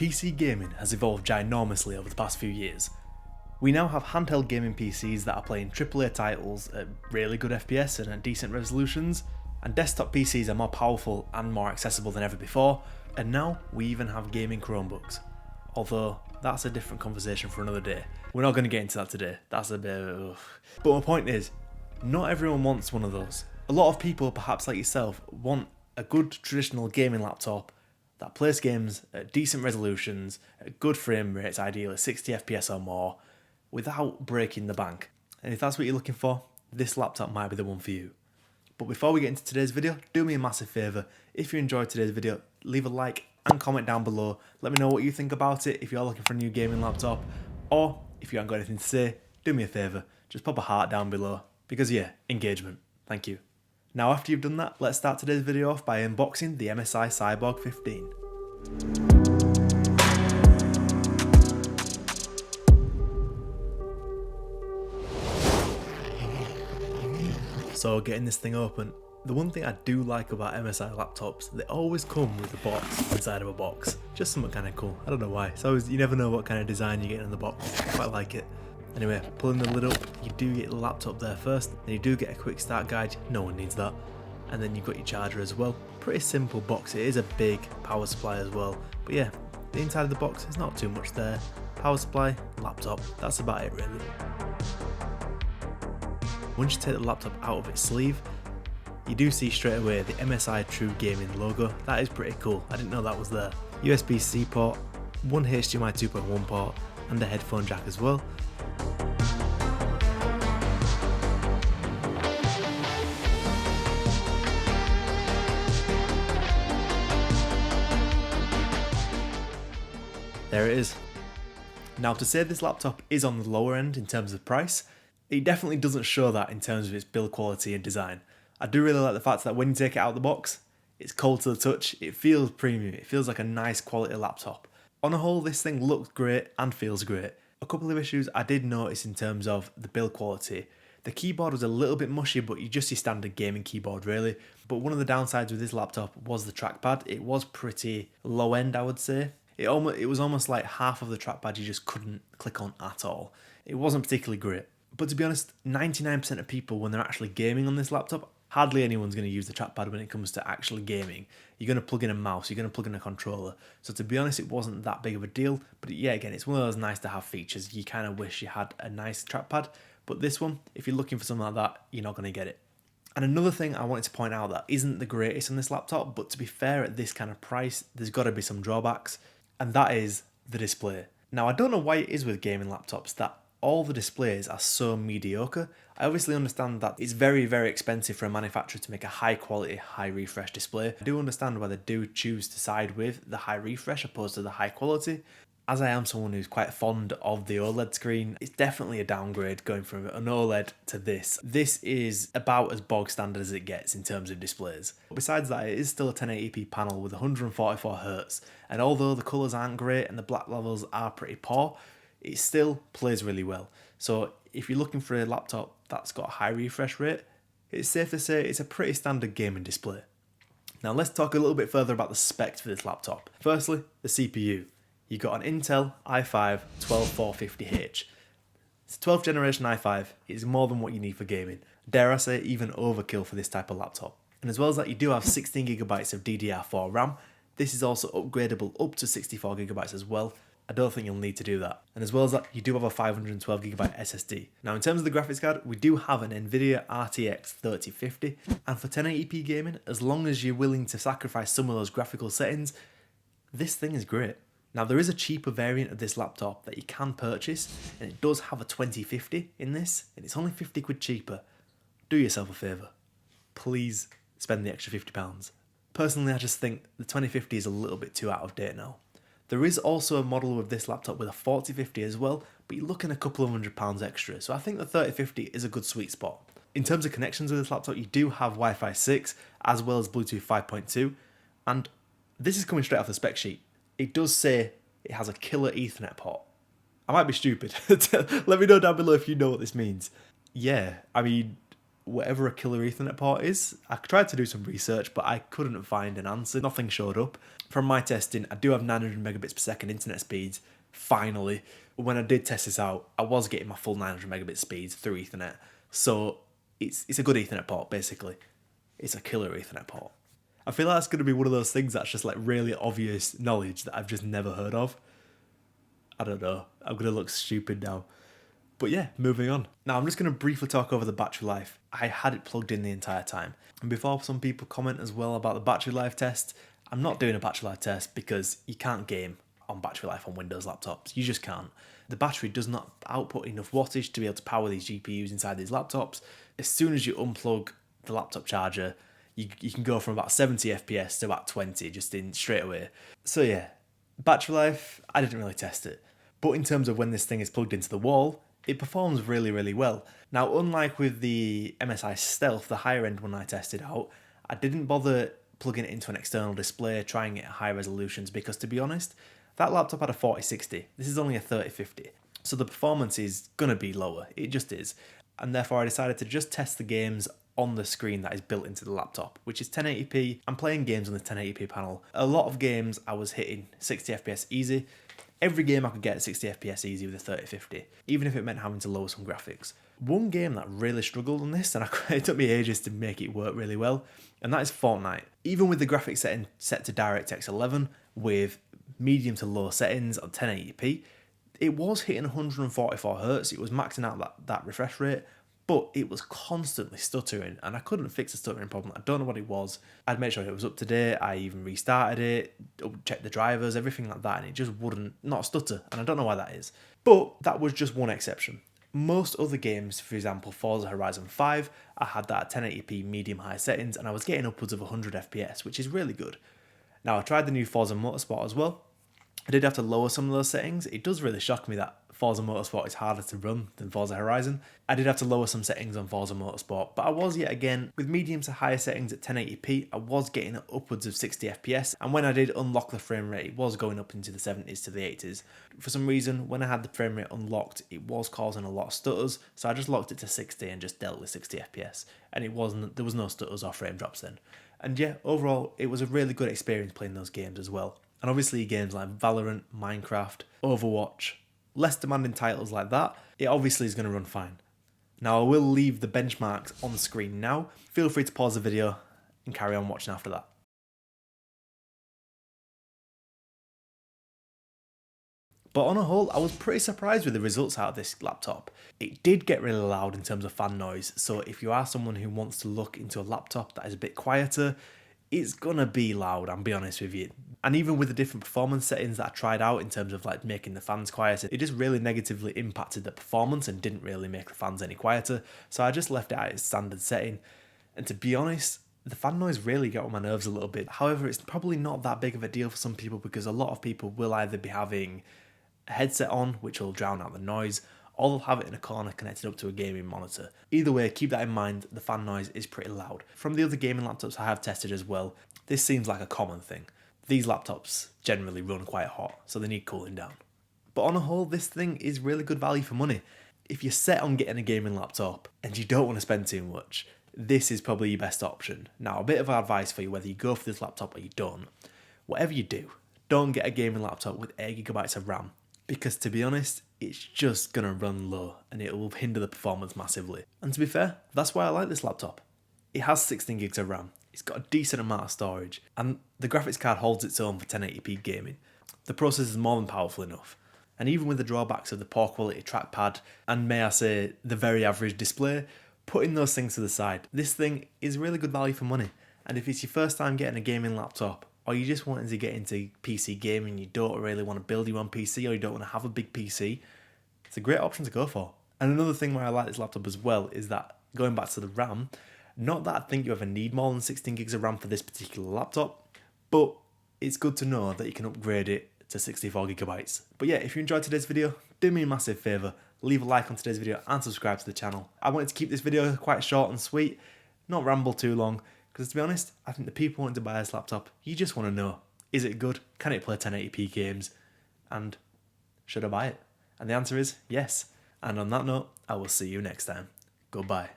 PC gaming has evolved ginormously over the past few years. We now have handheld gaming PCs that are playing AAA titles at really good FPS and at decent resolutions, and desktop PCs are more powerful and more accessible than ever before, and now we even have gaming Chromebooks. Although, that's a different conversation for another day. We're not going to get into that today, that's a bit But my point is, not everyone wants one of those. A lot of people, perhaps like yourself, want a good traditional gaming laptop that plays games at decent resolutions, at good frame rates, ideally 60 FPS or more, without breaking the bank. And if that's what you're looking for, this laptop might be the one for you. But before we get into today's video, do me a massive favour. If you enjoyed today's video, leave a like and comment down below. Let me know what you think about it if you're looking for a new gaming laptop. Or if you haven't got anything to say, do me a favour, just pop a heart down below. Because yeah, engagement. Thank you. Now after you've done that, let's start today's video off by unboxing the MSI Cyborg 15. So getting this thing open, the one thing I do like about MSI laptops, they always come with a box inside of a box. Just something kind of cool, I don't know why. It's always, you never know what kind of design you get in the box, I quite like it. Anyway, pulling the lid up, you do get the laptop there first, then you do get a quick start guide, no one needs that. And then you've got your charger as well. Pretty simple box, it is a big power supply as well. But yeah, the inside of the box is not too much there. Power supply, laptop, that's about it really. Once you take the laptop out of its sleeve, you do see straight away the MSI True Gaming logo. That is pretty cool, I didn't know that was there. USB-C port, one HDMI 2.1 port, and a headphone jack as well. There it is. Now to say this laptop is on the lower end in terms of price, it definitely doesn't show that in terms of its build quality and design. I do really like the fact that when you take it out of the box, it's cold to the touch, it feels premium, it feels like a nice quality laptop. On a whole, this thing looks great and feels great. A couple of issues I did notice in terms of the build quality. The keyboard was a little bit mushy, but just your standard gaming keyboard really. But one of the downsides with this laptop was the trackpad. It was pretty low end, I would say. It was almost like half of the trackpad you just couldn't click on at all. It wasn't particularly great. But to be honest, 99% of people, when they're actually gaming on this laptop, hardly anyone's going to use the trackpad when it comes to actually gaming. You're going to plug in a mouse, you're going to plug in a controller. So to be honest, it wasn't that big of a deal. But yeah, again, it's one of those nice to have features. You kind of wish you had a nice trackpad. But this one, if you're looking for something like that, you're not going to get it. And another thing I wanted to point out that isn't the greatest on this laptop, but to be fair, at this kind of price, there's got to be some drawbacks. And that is the display. Now, I don't know why it is with gaming laptops that all the displays are so mediocre. I obviously understand that it's very, very expensive for a manufacturer to make a high quality, high refresh display. I do understand why they do choose to side with the high refresh opposed to the high quality. As I am someone who's quite fond of the OLED screen, it's definitely a downgrade going from an OLED to this. This is about as bog standard as it gets in terms of displays. But besides that, it is still a 1080p panel with 144Hz, and although the colours aren't great and the black levels are pretty poor, it still plays really well. So if you're looking for a laptop that's got a high refresh rate, it's safe to say it's a pretty standard gaming display. Now let's talk a little bit further about the specs for this laptop. Firstly, the CPU. You got an Intel i5 12450H. It's a 12th generation i5. It's more than what you need for gaming. Dare I say, even overkill for this type of laptop. And as well as that, you do have 16GB of DDR4 RAM. This is also upgradable up to 64GB as well. I don't think you'll need to do that. And as well as that, you do have a 512GB SSD. Now in terms of the graphics card, we do have an Nvidia RTX 3050. And for 1080p gaming, as long as you're willing to sacrifice some of those graphical settings, this thing is great. Now there is a cheaper variant of this laptop that you can purchase, and it does have a 2050 in this, and it's only 50 quid cheaper. Do yourself a favour. Please spend the extra £50. Personally, I just think the 2050 is a little bit too out of date now. There is also a model with this laptop with a 4050 as well, but you're looking a couple of £100 extra, so I think the 3050 is a good sweet spot. In terms of connections with this laptop, you do have Wi-Fi 6 as well as Bluetooth 5.2, and this is coming straight off the spec sheet. It does say it has a killer Ethernet port. I might be stupid. Let me know down below if you know what this means. Yeah, I mean, whatever a killer Ethernet port is. I tried to do some research, but I couldn't find an answer. Nothing showed up. From my testing, I do have 900 megabits per second internet speeds, finally. When I did test this out, I was getting my full 900 megabit speeds through Ethernet. So it's a good Ethernet port, basically. It's a killer Ethernet port. I feel like it's going to be one of those things that's just like really obvious knowledge that I've just never heard of. I don't know. I'm going to look stupid now. But yeah, moving on. Now I'm just going to briefly talk over the battery life. I had it plugged in the entire time. And before some people comment as well about the battery life test, I'm not doing a battery life test because you can't game on battery life on Windows laptops. You just can't. The battery does not output enough wattage to be able to power these GPUs inside these laptops. As soon as you unplug the laptop charger, you can go from about 70 FPS to about 20 just in straight away. So yeah, battery life, I didn't really test it. But in terms of when this thing is plugged into the wall, it performs really, really well. Now, unlike with the MSI Stealth, the higher end one I tested out, I didn't bother plugging it into an external display, trying it at high resolutions, because to be honest, that laptop had a 4060. This is only a 3050. So the performance is going to be lower. It just is. And therefore I decided to just test the games on the screen that is built into the laptop, which is 1080p. I'm playing games on the 1080p panel. A lot of games I was hitting 60 FPS easy. Every game I could get at 60 FPS easy with a 3050, even if it meant having to lower some graphics. One game that really struggled on this, and it took me ages to make it work really well, and that is Fortnite. Even with the graphics setting set to DirectX 11, with medium to low settings on 1080p, it was hitting 144Hz, it was maxing out that refresh rate, but it was constantly stuttering, and I couldn't fix the stuttering problem. I don't know what it was. I'd make sure it was up to date, I even restarted it, checked the drivers, everything like that, and it just wouldn't not stutter, and I don't know why that is. But that was just one exception. Most other games, for example Forza Horizon 5, I had that at 1080p medium-high settings, and I was getting upwards of 100 FPS, which is really good. Now, I tried the new Forza Motorsport as well. I did have to lower some of those settings. It does really shock me that Forza Motorsport is harder to run than Forza Horizon. I did have to lower some settings on Forza Motorsport, but I was yet again, with medium to higher settings at 1080p, I was getting upwards of 60 FPS, and when I did unlock the frame rate, it was going up into the 70s to the 80s. For some reason, when I had the frame rate unlocked, it was causing a lot of stutters, so I just locked it to 60 and just dealt with 60 FPS, and there was no stutters or frame drops then. And yeah, overall, it was a really good experience playing those games as well. And obviously games like Valorant, Minecraft, Overwatch, less demanding titles like that, it obviously is going to run fine. Now I will leave the benchmarks on the screen now. Feel free to pause the video and carry on watching after that. But on a whole, I was pretty surprised with the results out of this laptop. It did get really loud in terms of fan noise, so if you are someone who wants to look into a laptop that is a bit quieter, it's gonna be loud, I'll be honest with you. And even with the different performance settings that I tried out in terms of like making the fans quieter, it just really negatively impacted the performance and didn't really make the fans any quieter. So I just left it at its standard setting. And to be honest, the fan noise really got on my nerves a little bit. However, it's probably not that big of a deal for some people because a lot of people will either be having a headset on, which will drown out the noise, or they'll have it in a corner connected up to a gaming monitor. Either way, keep that in mind, the fan noise is pretty loud. From the other gaming laptops I have tested as well, this seems like a common thing. These laptops generally run quite hot, so they need cooling down. But on a whole, this thing is really good value for money. If you're set on getting a gaming laptop and you don't want to spend too much, this is probably your best option. Now, a bit of advice for you, whether you go for this laptop or you don't. Whatever you do, don't get a gaming laptop with 8GB of RAM, because to be honest, it's just going to run low and it will hinder the performance massively. And to be fair, that's why I like this laptop. It has 16GB of RAM, it's got a decent amount of storage, and the graphics card holds its own for 1080p gaming. The processor is more than powerful enough. And even with the drawbacks of the poor quality trackpad, and may I say, the very average display, putting those things to the side, this thing is really good value for money. And if it's your first time getting a gaming laptop, or you just wanting to get into PC gaming, you don't really want to build your own PC, or you don't want to have a big PC, it's a great option to go for. And another thing why I like this laptop as well is that, going back to the RAM, not that I think you ever need more than 16GB of RAM for this particular laptop, but it's good to know that you can upgrade it to 64GB. But yeah, if you enjoyed today's video, do me a massive favour, leave a like on today's video and subscribe to the channel. I wanted to keep this video quite short and sweet, not ramble too long, because to be honest, I think the people wanting to buy this laptop, you just want to know, is it good? Can it play 1080p games? And should I buy it? And the answer is yes. And on that note, I will see you next time. Goodbye.